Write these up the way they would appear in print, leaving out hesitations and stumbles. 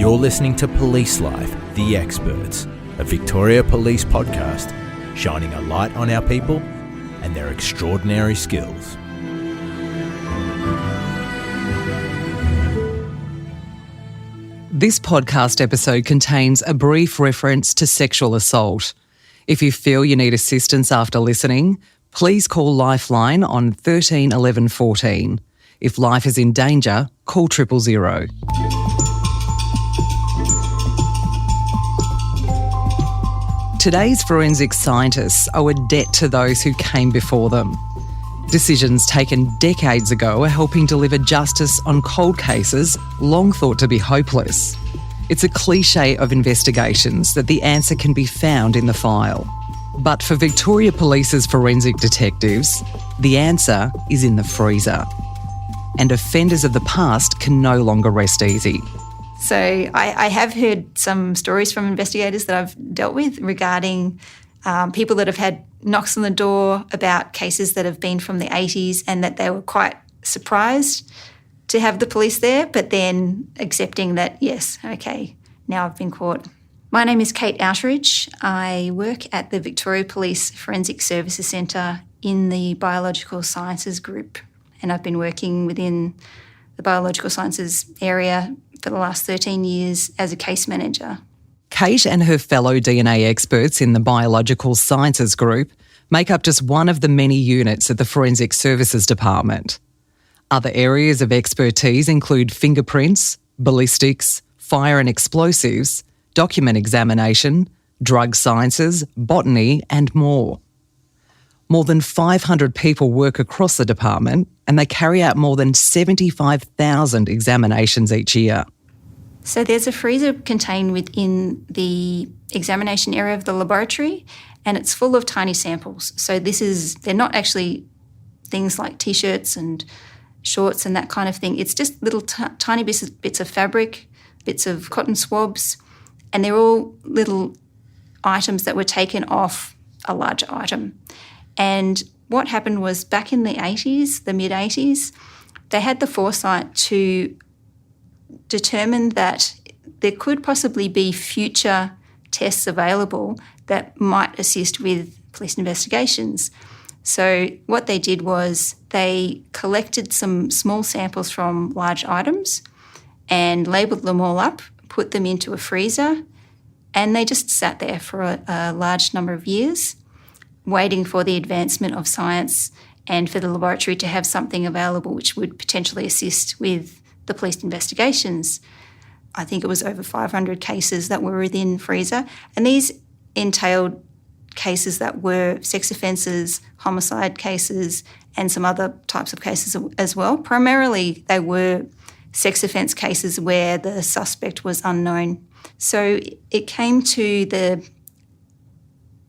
You're listening to Police Life, The Experts, a Victoria Police podcast shining a light on our people and their extraordinary skills. This podcast episode contains a brief reference to sexual assault. If you feel you need assistance after listening, please call Lifeline on 13 11 14. If life is in danger, call 000. Today's forensic scientists owe a debt to those who came before them. Decisions taken decades ago are helping deliver justice on cold cases long thought to be hopeless. It's a cliche of investigations that the answer can be found in the file. But for Victoria Police's forensic detectives, the answer is in the freezer. And offenders of the past can no longer rest easy. So I have heard some stories from investigators that I've dealt with regarding people that have had knocks on the door about cases that have been from the 80s and that they were quite surprised to have the police there, but then accepting that, yes, okay, now I've been caught. My name is Kate Outridge. I work at the Victoria Police Forensic Services Centre in the Biological Sciences Group, and I've been working within the Biological Sciences area for the last 13 years as a case manager. Kate and her fellow DNA experts in the Biological Sciences Group make up just one of the many units at the Forensic Services Department. Other areas of expertise include fingerprints, ballistics, fire and explosives, document examination, drug sciences, botany and more. More than 500 people work across the department and they carry out more than 75,000 examinations each year. So there's a freezer contained within the examination area of the laboratory and it's full of tiny samples. So they're not actually things like T-shirts and shorts and that kind of thing. It's just little tiny bits of fabric, bits of cotton swabs, and they're all little items that were taken off a large item. And what happened was back in the 80s, the mid-80s, they had the foresight to determine that there could possibly be future tests available that might assist with police investigations. So what they did was they collected some small samples from large items and labelled them all up, put them into a freezer, and they just sat there for a large number of years, waiting for the advancement of science and for the laboratory to have something available which would potentially assist with the police investigations. I think it was over 500 cases that were within freezer, and these entailed cases that were sex offences, homicide cases, and some other types of cases as well. Primarily, they were sex offence cases where the suspect was unknown. So it came to the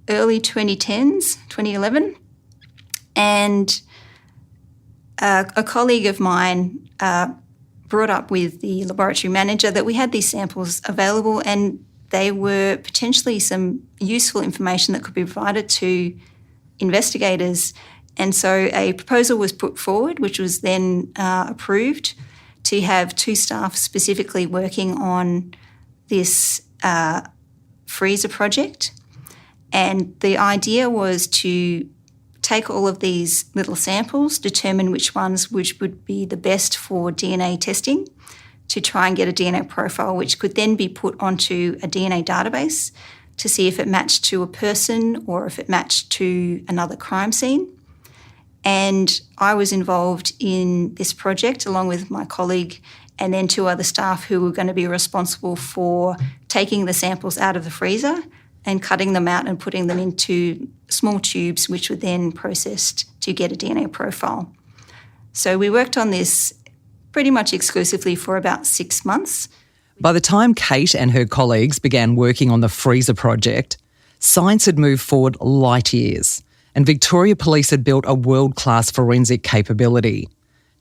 early 2010s, 2011, and a colleague of mine brought up with the laboratory manager that we had these samples available and they were potentially some useful information that could be provided to investigators. And so a proposal was put forward, which was then approved, to have two staff specifically working on this freezer project. And the idea was to take all of these little samples, determine which ones would be the best for DNA testing, to try and get a DNA profile which could then be put onto a DNA database to see if it matched to a person or if it matched to another crime scene. And I was involved in this project along with my colleague and then two other staff who were going to be responsible for taking the samples out of the freezer and cutting them out and putting them into small tubes which were then processed to get a DNA profile. So we worked on this pretty much exclusively for about 6 months. By the time Kate and her colleagues began working on the freezer project, science had moved forward light years and Victoria Police had built a world-class forensic capability.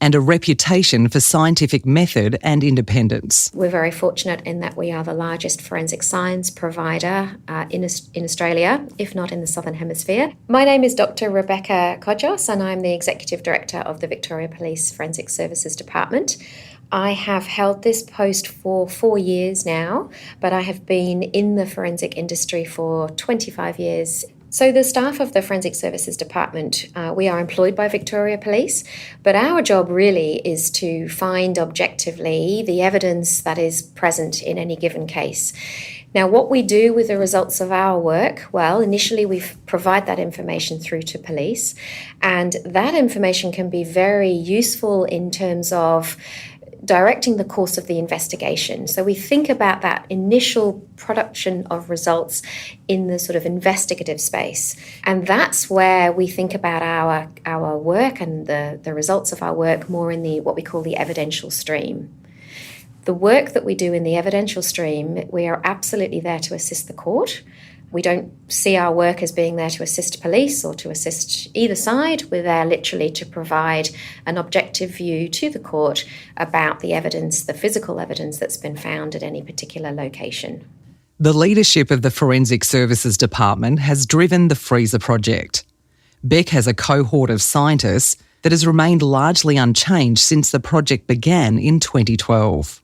and a reputation for scientific method and independence. We're very fortunate in that we are the largest forensic science provider in Australia, if not in the Southern Hemisphere. My name is Dr. Rebecca Kodjos, and I'm the Executive Director of the Victoria Police Forensic Services Department. I have held this post for 4 years now, but I have been in the forensic industry for 25 years. So the staff of the Forensic Services Department, we are employed by Victoria Police, but our job really is to find objectively the evidence that is present in any given case. Now, what we do with the results of our work, well, initially we provide that information through to police, and that information can be very useful in terms of directing the course of the investigation. So we think about that initial production of results in the sort of investigative space. And that's where we think about our work and the results of our work more in the what we call the evidential stream. The work that we do in the evidential stream, we are absolutely there to assist the court. We don't see our work as being there to assist police or to assist either side. We're there literally to provide an objective view to the court about the evidence, the physical evidence that's been found at any particular location. The leadership of the Forensic Services Department has driven the Freezer project. Beck has a cohort of scientists that has remained largely unchanged since the project began in 2012.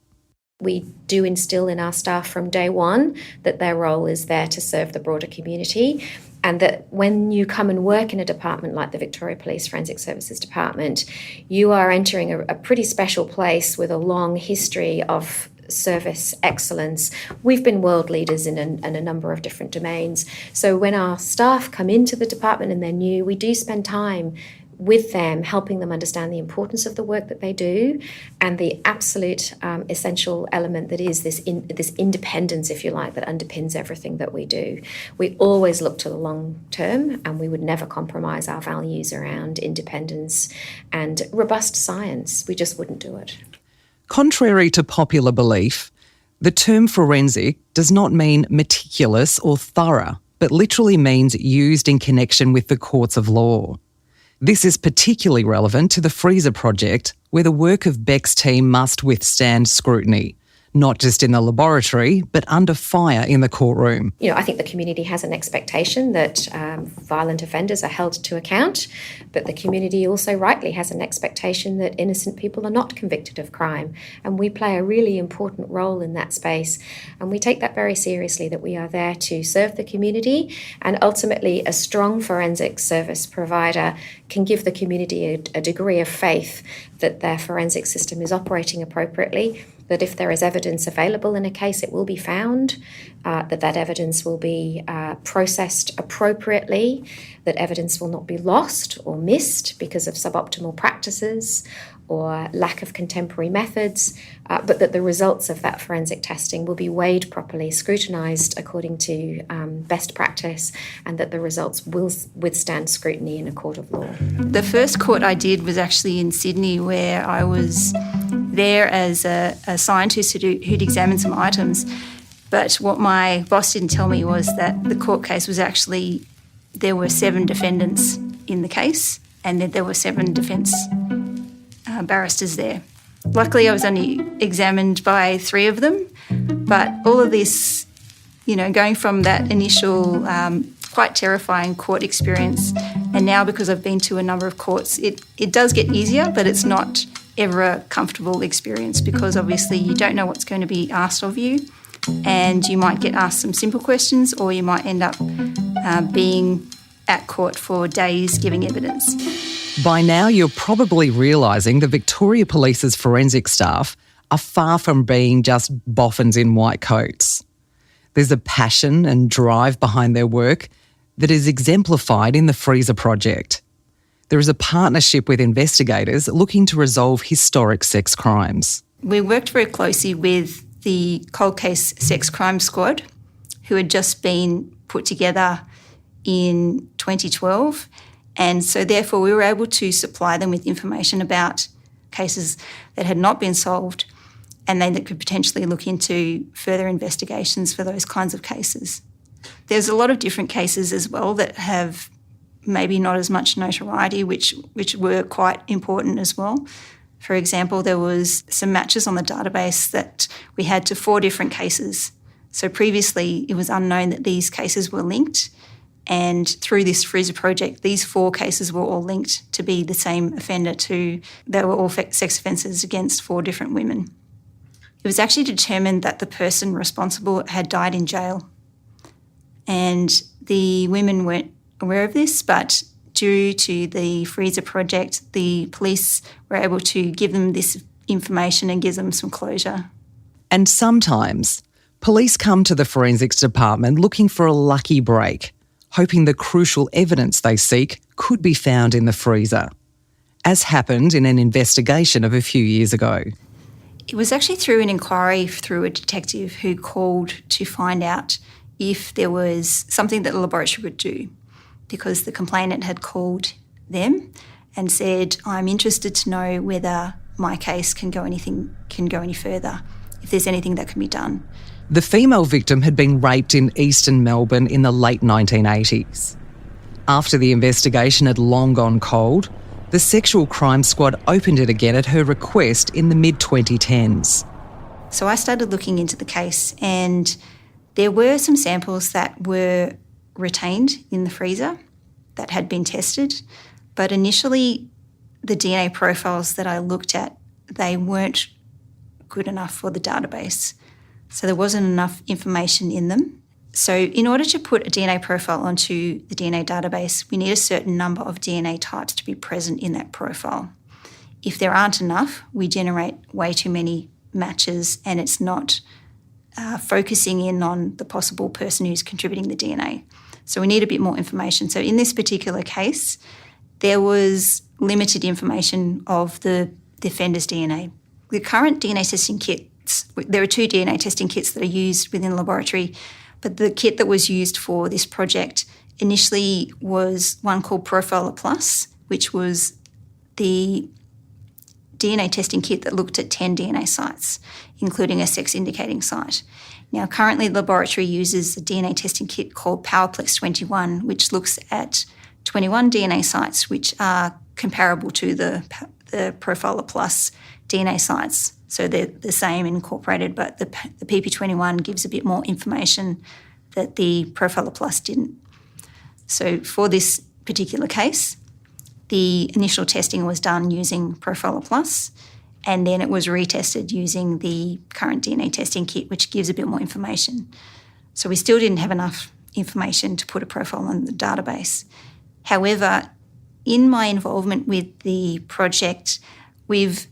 We do instill in our staff from day one that their role is there to serve the broader community, and that when you come and work in a department like the Victoria Police Forensic Services Department, you are entering a pretty special place with a long history of service excellence. We've been world leaders in a number of different domains. So when our staff come into the department and they're new, we do spend time with them, helping them understand the importance of the work that they do and the absolute essential element that is this independence, if you like, that underpins everything that we do. We always look to the long term, and we would never compromise our values around independence and robust science. We just wouldn't do it. Contrary to popular belief, the term forensic does not mean meticulous or thorough, but literally means used in connection with the courts of law. This is particularly relevant to the Freezer project, where the work of Beck's team must withstand scrutiny, not just in the laboratory, but under fire in the courtroom. I think the community has an expectation that violent offenders are held to account, but the community also rightly has an expectation that innocent people are not convicted of crime. And we play a really important role in that space. And we take that very seriously, that we are there to serve the community. And ultimately, a strong forensic service provider can give the community a degree of faith that their forensic system is operating appropriately, that if there is evidence available in a case, it will be found, that evidence will be processed appropriately, that evidence will not be lost or missed because of suboptimal practices or lack of contemporary methods, but that the results of that forensic testing will be weighed properly, scrutinised according to best practice, and that the results will withstand scrutiny in a court of law. The first court I did was actually in Sydney, where I was there as a scientist who'd examined some items. But what my boss didn't tell me was that the court case was actually, there were 7 defendants in the case, and that there were 7 defence barristers there. Luckily, I was only examined by 3 of them, but all of this, going from that initial quite terrifying court experience, and now because I've been to a number of courts, it does get easier, but it's not ever a comfortable experience, because obviously you don't know what's going to be asked of you, and you might get asked some simple questions, or you might end up being at court for days giving evidence. By now, you're probably realising the Victoria Police's forensic staff are far from being just boffins in white coats. There's a passion and drive behind their work that is exemplified in the Freezer project. There is a partnership with investigators looking to resolve historic sex crimes. We worked very closely with the Cold Case Sex Crime Squad, who had just been put together in 2012. And so therefore we were able to supply them with information about cases that had not been solved, and they that could potentially look into further investigations for those kinds of cases. There's a lot of different cases as well that have maybe not as much notoriety, which were quite important as well. For example, there was some matches on the database that we had to 4 different cases. So previously it was unknown that these cases were linked, and through this freezer project, these 4 cases were all linked to be the same offender. They were all sex offences against 4 different women. It was actually determined that the person responsible had died in jail, and the women weren't aware of this, but due to the freezer project, the police were able to give them this information and give them some closure. And sometimes police come to the forensics department looking for a lucky break, hoping the crucial evidence they seek could be found in the freezer, as happened in an investigation of a few years ago. It was actually through an inquiry through a detective who called to find out if there was something that the laboratory would do, because the complainant had called them and said, I'm interested to know whether my case can go any further, if there's anything that can be done. The female victim had been raped in eastern Melbourne in the late 1980s. After the investigation had long gone cold, the Sexual Crime Squad opened it again at her request in the mid-2010s. So I started looking into the case, and there were some samples that were retained in the freezer that had been tested, but initially the DNA profiles that I looked at, they weren't good enough for the database. So there wasn't enough information in them. So in order to put a DNA profile onto the DNA database, we need a certain number of DNA types to be present in that profile. If there aren't enough, we generate way too many matches, and it's not focusing in on the possible person who's contributing the DNA. So we need a bit more information. So in this particular case, there was limited information of the offender's DNA. The current DNA testing kits, there are 2 DNA testing kits that are used within the laboratory, but the kit that was used for this project initially was one called Profiler Plus, which was the DNA testing kit that looked at 10 DNA sites, including a sex-indicating site. Now, currently the laboratory uses a DNA testing kit called PowerPlex 21, which looks at 21 DNA sites, which are comparable to the Profiler Plus DNA sites. So they're the same incorporated, but the PP21 gives a bit more information that the Profiler Plus didn't. So for this particular case, the initial testing was done using Profiler Plus, and then it was retested using the current DNA testing kit, which gives a bit more information. So we still didn't have enough information to put a profile on the database. However, in my involvement with the project, we've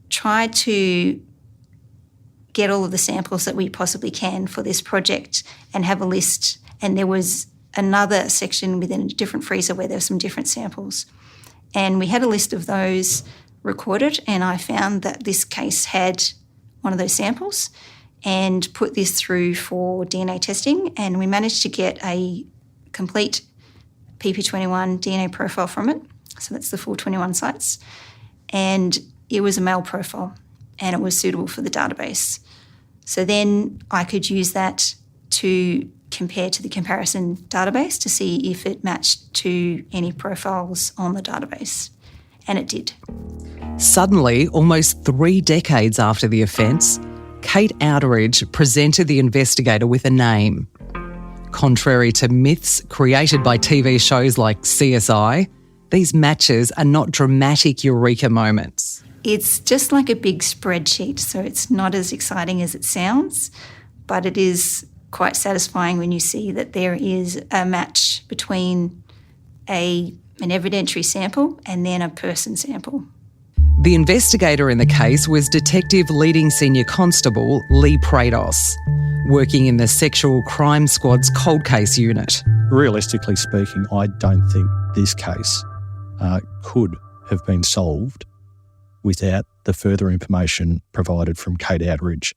tried to get all of the samples that we possibly can for this project and have a list. And there was another section within a different freezer where there were some different samples. And we had a list of those recorded, and I found that this case had one of those samples and put this through for DNA testing, and we managed to get a complete PP21 DNA profile from it. So that's the full 21 sites. And it was a male profile, and it was suitable for the database. So then I could use that to compare to the comparison database to see if it matched to any profiles on the database. And it did. Suddenly, almost 3 decades after the offence, Kate Outeridge presented the investigator with a name. Contrary to myths created by TV shows like CSI, these matches are not dramatic eureka moments. It's just like a big spreadsheet, so it's not as exciting as it sounds, but it is quite satisfying when you see that there is a match between an evidentiary sample and then a person sample. The investigator in the case was Detective Leading Senior Constable Lee Prados, working in the Sexual Crime Squad's cold case unit. Realistically speaking, I don't think this case could have been solved without the further information provided from Kate Outeridge.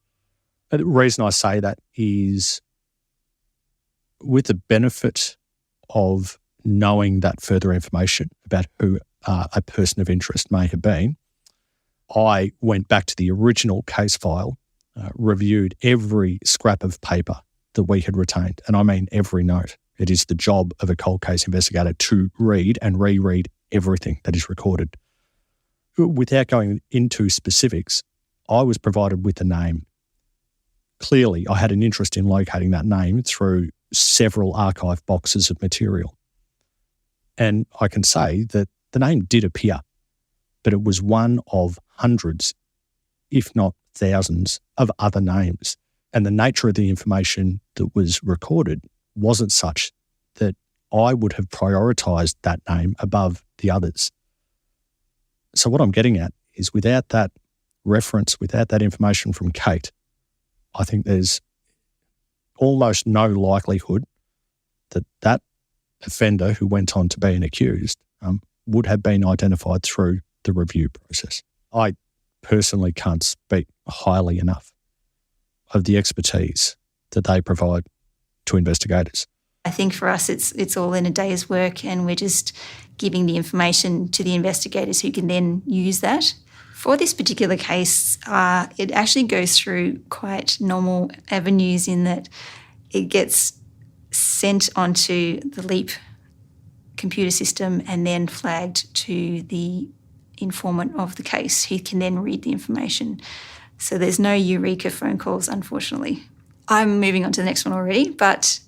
The reason I say that is with the benefit of knowing that further information about who a person of interest may have been, I went back to the original case file, reviewed every scrap of paper that we had retained, and I mean every note. It is the job of a cold case investigator to read and reread everything that is recorded. without going into specifics, I was provided with a name. Clearly, I had an interest in locating that name through several archive boxes of material. And I can say that the name did appear, but it was one of hundreds, if not thousands, of other names. And the nature of the information that was recorded wasn't such that I would have prioritised that name above the others. So what I'm getting at is without that reference, without that information from Kate, I think there's almost no likelihood that that offender who went on to be an accused would have been identified through the review process. I personally can't speak highly enough of the expertise that they provide to investigators. I think for us it's all in a day's work, and we're just giving the information to the investigators who can then use that. For this particular case, it actually goes through quite normal avenues in that it gets sent onto the LEAP computer system and then flagged to the informant of the case, who can then read the information. So there's no eureka phone calls, unfortunately. I'm moving on to the next one already, but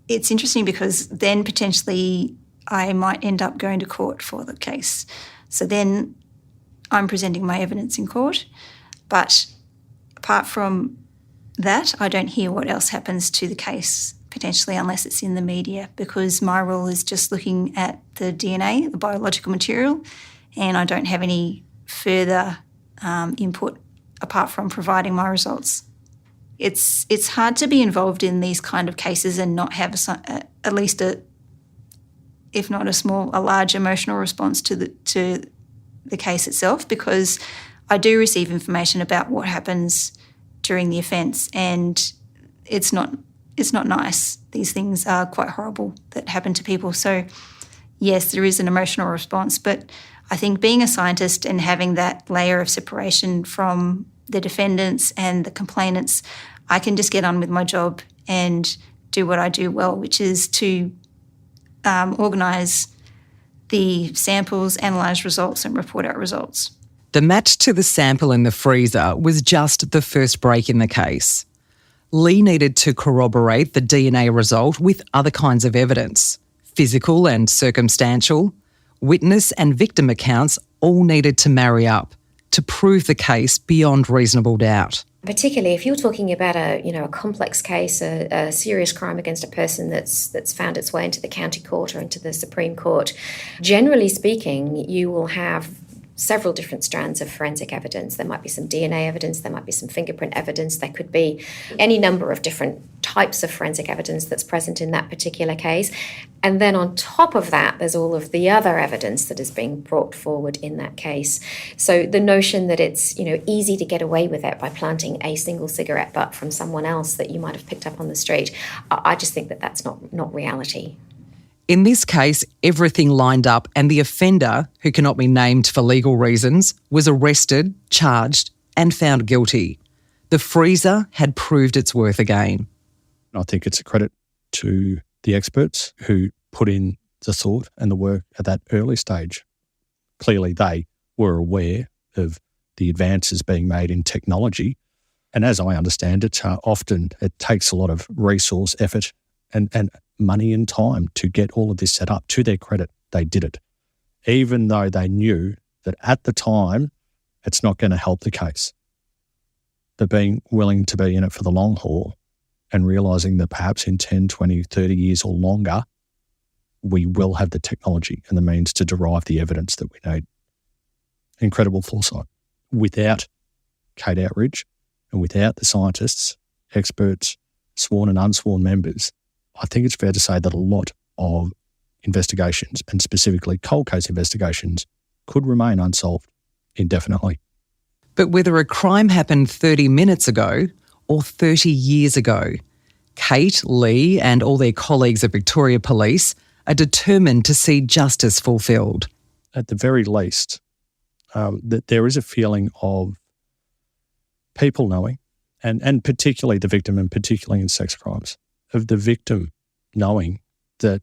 it's interesting because then potentially I might end up going to court for the case. So then I'm presenting my evidence in court, but apart from that, I don't hear what else happens to the case, potentially, unless it's in the media, because my role is just looking at the DNA, the biological material, and I don't have any further input apart from providing my results. It's hard to be involved in these kind of cases and not have at least if not a large emotional response to the case itself, because I do receive information about what happens during the offence, and it's not nice. These things are quite horrible that happen to people. So yes, there is an emotional response, but I think being a scientist and having that layer of separation from the defendants and the complainants, I can just get on with my job and do what I do well, which is to organise the samples, analyse results and report out results. The match to the sample in the freezer was just the first break in the case. Lee needed to corroborate the DNA result with other kinds of evidence. Physical and circumstantial, witness and victim accounts all needed to marry up to prove the case beyond reasonable doubt. Particularly if you're talking about a complex case, a serious crime against a person that's found its way into the county court or into the Supreme Court, generally speaking, you will have several different strands of forensic evidence. There might be some DNA evidence, there might be some fingerprint evidence, there could be any number of different types of forensic evidence that's present in that particular case. And then on top of that, there's all of the other evidence that is being brought forward in that case. So the notion that it's, easy to get away with it by planting a single cigarette butt from someone else that you might have picked up on the street, I just think that that's not reality. In this case, everything lined up and the offender, who cannot be named for legal reasons, was arrested, charged and found guilty. The freezer had proved its worth again. I think it's a credit to the experts who put in the thought and the work at that early stage. Clearly they were aware of the advances being made in technology. And as I understand it, often it takes a lot of resource, effort and money and time to get all of this set up. To their credit, they did it, even though they knew that at the time it's not going to help the case. But being willing to be in it for the long haul and realising that perhaps in 10, 20, 30 years or longer, we will have the technology and the means to derive the evidence that we need. Incredible foresight. Without Kate Outridge and without the scientists, experts, sworn and unsworn members, I think it's fair to say that a lot of investigations, and specifically cold case investigations, could remain unsolved indefinitely. But whether a crime happened 30 minutes ago or 30 years ago, Kate, Lee and all their colleagues at Victoria Police are determined to see justice fulfilled. At the very least, that there is a feeling of people knowing, and particularly the victim, and particularly in sex crimes, of the victim knowing that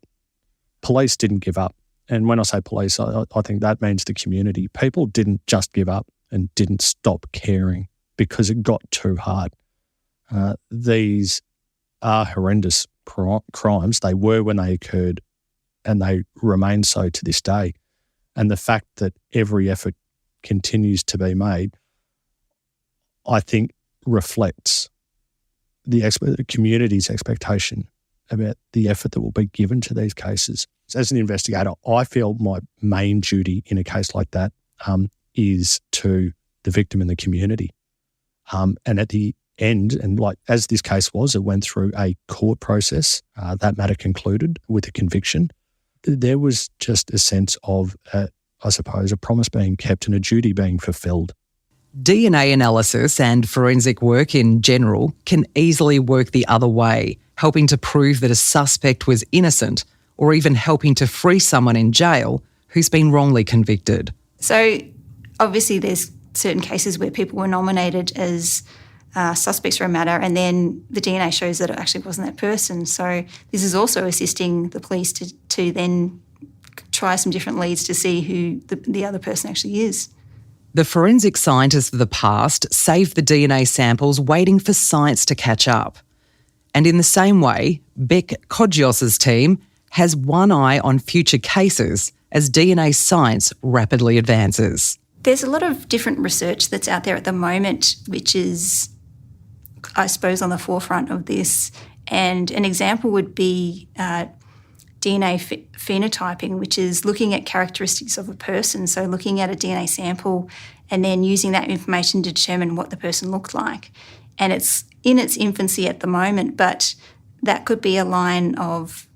police didn't give up And when I say police, I think that means the community. People didn't just give up and didn't stop caring because it got too hard. These are horrendous crimes. They were when they occurred, and they remain so to this day. And the fact that every effort continues to be made, I think, reflects the community's expectation about the effort that will be given to these cases. As an investigator, I feel my main duty in a case like that is to the victim and the community. And at the end, and like as this case was, it went through a court process. That matter concluded with a conviction. There was just a sense of, I suppose, a promise being kept and a duty being fulfilled. DNA analysis and forensic work in general can easily work the other way, helping to prove that a suspect was innocent or even helping to free someone in jail who's been wrongly convicted. So obviously there's certain cases where people were nominated as suspects for a matter, and then the DNA shows that it actually wasn't that person. So this is also assisting the police to then try some different leads to see who the other person actually is. The forensic scientists of the past saved the DNA samples waiting for science to catch up. And in the same way, Beck Kodjos's team has one eye on future cases as DNA science rapidly advances. There's a lot of different research that's out there at the moment, which is, I suppose, on the forefront of this. And an example would be DNA phenotyping, which is looking at characteristics of a person. So looking at a DNA sample and then using that information to determine what the person looked like. And it's in its infancy at the moment, but that could be a line of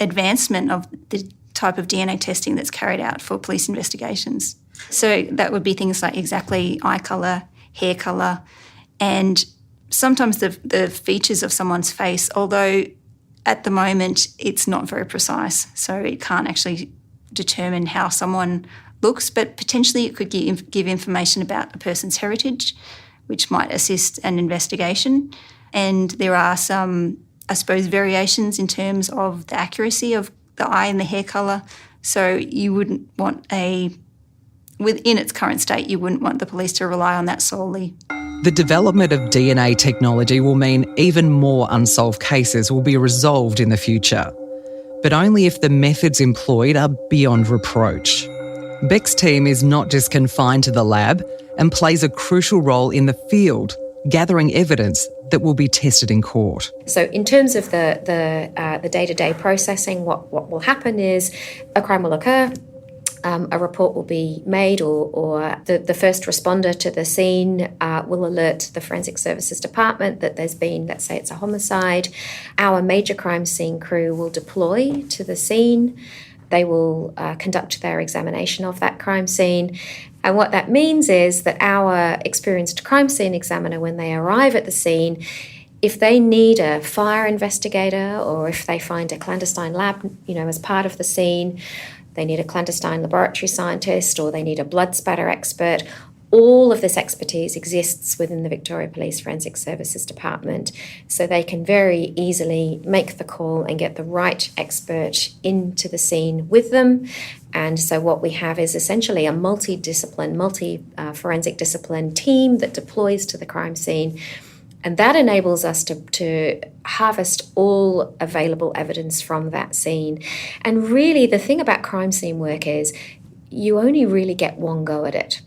advancement of the type of DNA testing that's carried out for police investigations. So that would be things like exactly eye colour, hair colour, and sometimes the features of someone's face, although at the moment it's not very precise, so it can't actually determine how someone looks, but potentially it could give information about a person's heritage, which might assist an investigation. And there are some, I suppose, variations in terms of the accuracy of the eye and the hair colour. So you wouldn't want within its current state, you wouldn't want the police to rely on that solely. The development of DNA technology will mean even more unsolved cases will be resolved in the future, but only if the methods employed are beyond reproach. Beck's team is not just confined to the lab and plays a crucial role in the field, gathering evidence that will be tested in court. So in terms of the day-to-day processing, what will happen is a crime will occur, a report will be made, or the first responder to the scene will alert the Forensic Services Department that there's been, let's say it's a homicide. Our major crime scene crew will deploy to the scene. They will conduct their examination of that crime scene. And what that means is that our experienced crime scene examiner, when they arrive at the scene, if they need a fire investigator or if they find a clandestine lab, as part of the scene, they need a clandestine laboratory scientist or they need a blood spatter expert, all of this expertise exists within the Victoria Police Forensic Services Department, so they can very easily make the call and get the right expert into the scene with them. And so what we have is essentially a multi-forensic discipline team that deploys to the crime scene. And that enables us to harvest all available evidence from that scene. And really, the thing about crime scene work is you only really get one go at it.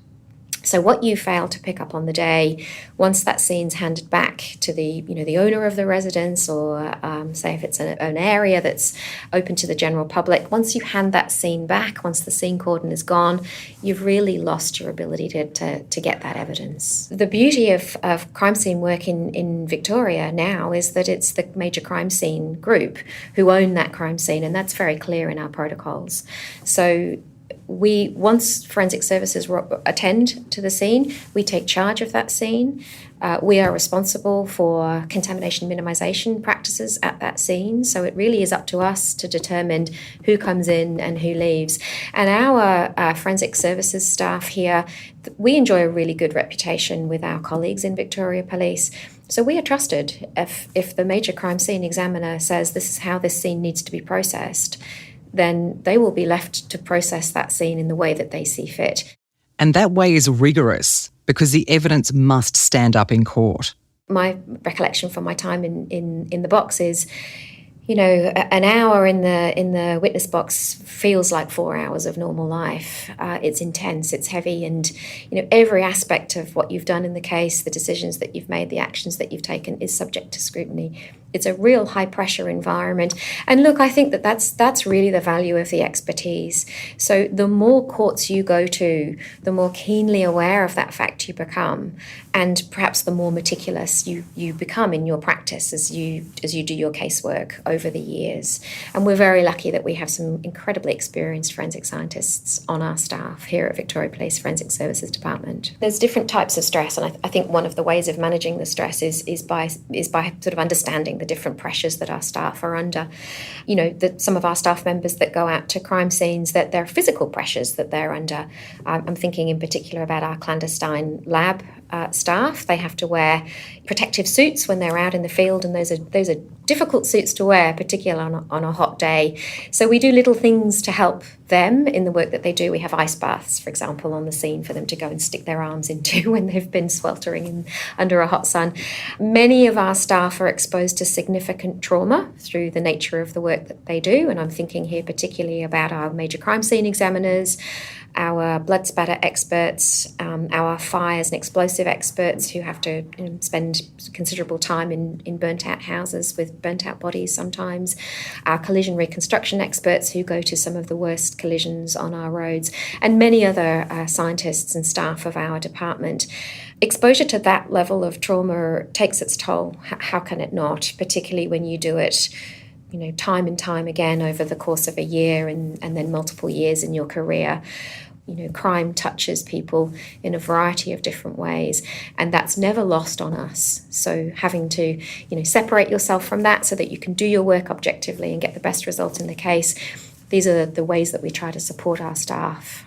So what you fail to pick up on the day, once that scene's handed back to the owner of the residence, or say if it's an area that's open to the general public, once you hand that scene back, once the scene cordon is gone, you've really lost your ability to get that evidence. The beauty of crime scene work in Victoria now is that it's the major crime scene group who own that crime scene, and that's very clear in our protocols. So once forensic services attend to the scene, we take charge of that scene. We are responsible for contamination minimisation practices at that scene. So it really is up to us to determine who comes in and who leaves. And our forensic services staff here, we enjoy a really good reputation with our colleagues in Victoria Police. So we are trusted. If the major crime scene examiner says this is how this scene needs to be processed, then they will be left to process that scene in the way that they see fit. And that way is rigorous because the evidence must stand up in court. My recollection from my time in the box is, an hour in the witness box feels like 4 hours of normal life. It's intense, it's heavy, and every aspect of what you've done in the case, the decisions that you've made, the actions that you've taken is subject to scrutiny. It's a real high-pressure environment. And look, I think that's really the value of the expertise. So the more courts you go to, the more keenly aware of that fact you become, and perhaps the more meticulous you become in your practice as you do your casework over the years. And we're very lucky that we have some incredibly experienced forensic scientists on our staff here at Victoria Police Forensic Services Department. There's different types of stress, and I think one of the ways of managing the stress is by sort of understanding the different pressures that our staff are under. That some of our staff members that go out to crime scenes, that there are physical pressures that they're under. I'm thinking in particular about our clandestine lab staff. They have to wear protective suits when they're out in the field, and those are difficult suits to wear, particularly on a hot day. So we do little things to help them in the work that they do. We have ice baths, for example, on the scene for them to go and stick their arms into when they've been sweltering under a hot sun. Many of our staff are exposed to significant trauma through the nature of the work that they do, and I'm thinking here particularly about our major crime scene examiners, our blood spatter experts, our fires and explosive experts who have to spend considerable time in burnt-out houses with burnt-out bodies sometimes, our collision reconstruction experts who go to some of the worst collisions on our roads, and many other scientists and staff of our department. Exposure to that level of trauma takes its toll. How can it not, particularly when you do it time and time again over the course of a year and then multiple years in your career. Crime touches people in a variety of different ways, and that's never lost on us. So having to, separate yourself from that so that you can do your work objectively and get the best result in the case, these are the ways that we try to support our staff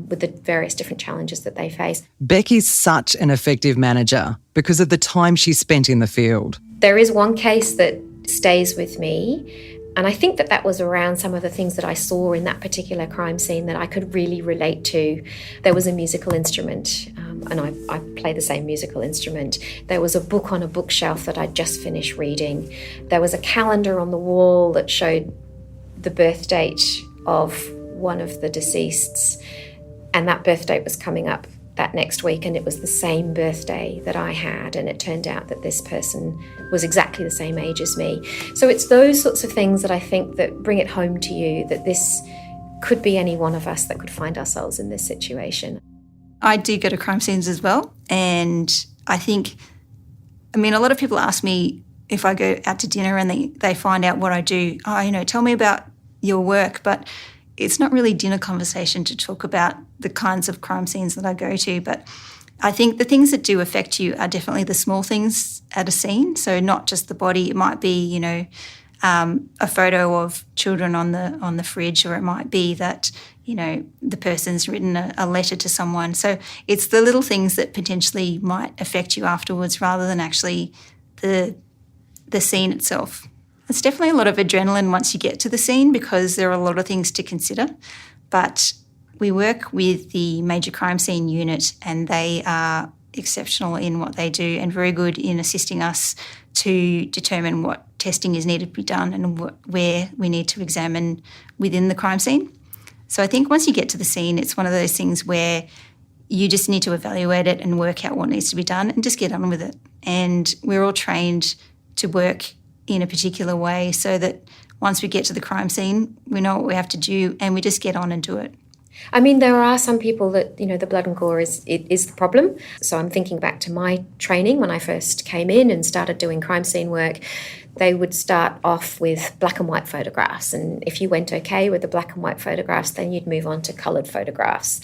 with the various different challenges that they face. Becky's such an effective manager because of the time she spent in the field. There is one case that stays with me, and I think that was around some of the things that I saw in that particular crime scene that I could really relate to. There was a musical instrument, and I play the same musical instrument. There was a book on a bookshelf that I'd just finished reading. There was a calendar on the wall that showed the birth date of one of the deceased's, and that birth date was coming up that next week, and it was the same birthday that I had, and it turned out that this person was exactly the same age as me. So it's those sorts of things that I think that bring it home to you that this could be any one of us that could find ourselves in this situation. I do go to crime scenes as well, and I think, a lot of people ask me if I go out to dinner and they find out what I do, tell me about your work, but it's not really dinner conversation to talk about the kinds of crime scenes that I go to. But I think the things that do affect you are definitely the small things at a scene. So not just the body. It might be, a photo of children on the fridge, or it might be that, the person's written a letter to someone. So it's the little things that potentially might affect you afterwards rather than actually the scene itself. It's definitely a lot of adrenaline once you get to the scene because there are a lot of things to consider. But we work with the major crime scene unit, and they are exceptional in what they do and very good in assisting us to determine what testing is needed to be done and where we need to examine within the crime scene. So I think once you get to the scene, it's one of those things where you just need to evaluate it and work out what needs to be done and just get on with it. And we're all trained to work in a particular way so that once we get to the crime scene, we know what we have to do and we just get on and do it. There are some people that, the blood and gore is the problem. So I'm thinking back to my training when I first came in and started doing crime scene work. They would start off with black and white photographs. And if you went okay with the black and white photographs, then you'd move on to coloured photographs.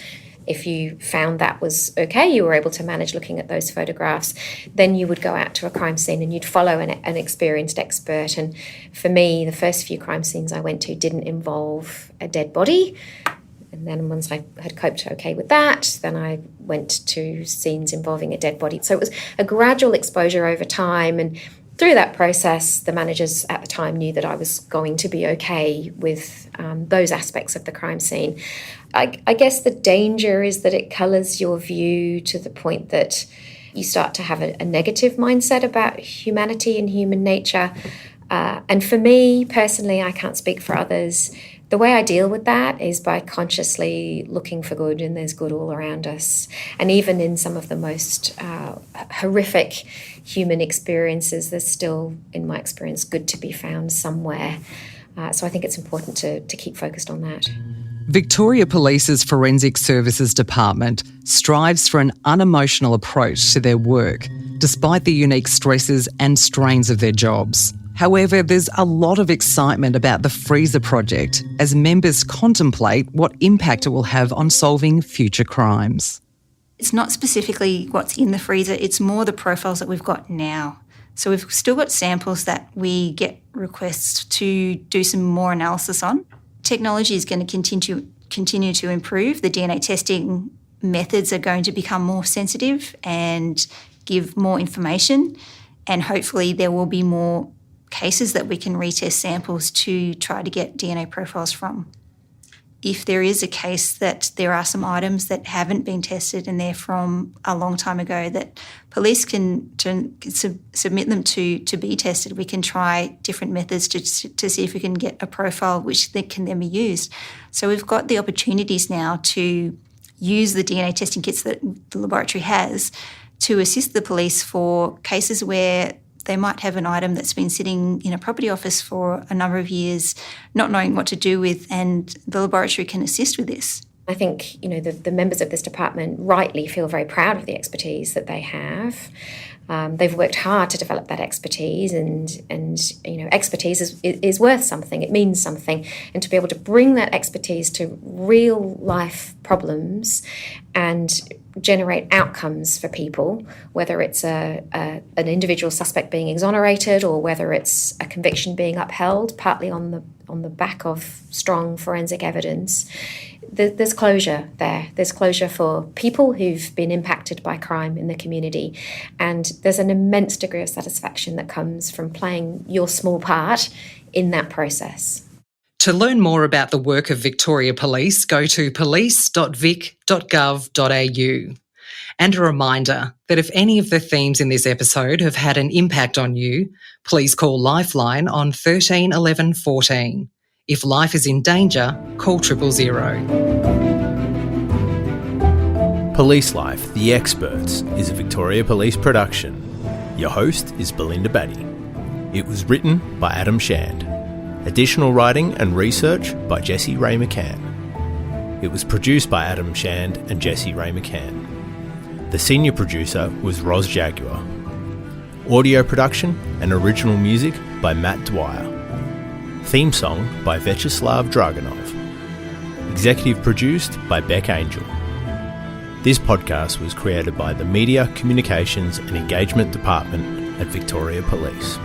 If you found that was okay, you were able to manage looking at those photographs, then you would go out to a crime scene and you'd follow an experienced expert. And for me, the first few crime scenes I went to didn't involve a dead body. And then once I had coped okay with that, then I went to scenes involving a dead body. So it was a gradual exposure over time. And Through that process, the managers at the time knew that I was going to be okay with those aspects of the crime scene. I guess the danger is that it colours your view to the point that you start to have a negative mindset about humanity and human nature. And for me, personally, I can't speak for others, the way I deal with that is by consciously looking for good, and there's good all around us. And even in some of the most horrific human experiences, there's still, in my experience, good to be found somewhere. So I think it's important to keep focused on that. Victoria Police's Forensic Services Department strives for an unemotional approach to their work, despite the unique stresses and strains of their jobs. However, there's a lot of excitement about the Freezer project as members contemplate what impact it will have on solving future crimes. It's not specifically what's in the freezer, it's more the profiles that we've got now. So we've still got samples that we get requests to do some more analysis on. Technology is going to continue to improve. The DNA testing methods are going to become more sensitive and give more information, and hopefully there will be more cases that we can retest samples to try to get DNA profiles from. If there is a case that there are some items that haven't been tested and they're from a long time ago, that police can submit them to be tested, we can try different methods to see if we can get a profile which can then be used. So we've got the opportunities now to use the DNA testing kits that the laboratory has to assist the police for cases where they might have an item that's been sitting in a property office for a number of years, not knowing what to do with, and the laboratory can assist with this. I think, the members of this department rightly feel very proud of the expertise that they have. They've worked hard to develop that expertise, and expertise is worth something. It means something, and to be able to bring that expertise to real life problems and generate outcomes for people, whether it's an individual suspect being exonerated or whether it's a conviction being upheld, partly on the back of strong forensic evidence. There's closure there. There's closure for people who've been impacted by crime in the community, and there's an immense degree of satisfaction that comes from playing your small part in that process. To learn more about the work of Victoria Police, go to police.vic.gov.au. And a reminder that if any of the themes in this episode have had an impact on you, please call Lifeline on 13 11 14. If life is in danger, call 000. Police Life, The Experts is a Victoria Police production. Your host is Belinda Batty. It was written by Adam Shand. Additional writing and research by Jessie Ray McCann. It was produced by Adam Shand and Jessie Ray McCann. The senior producer was Roz Jaguar. Audio production and original music by Matt Dwyer. Theme song by Vyacheslav Dragunov. Executive produced by Beck Angel. This podcast was created by the Media, Communications and Engagement Department at Victoria Police.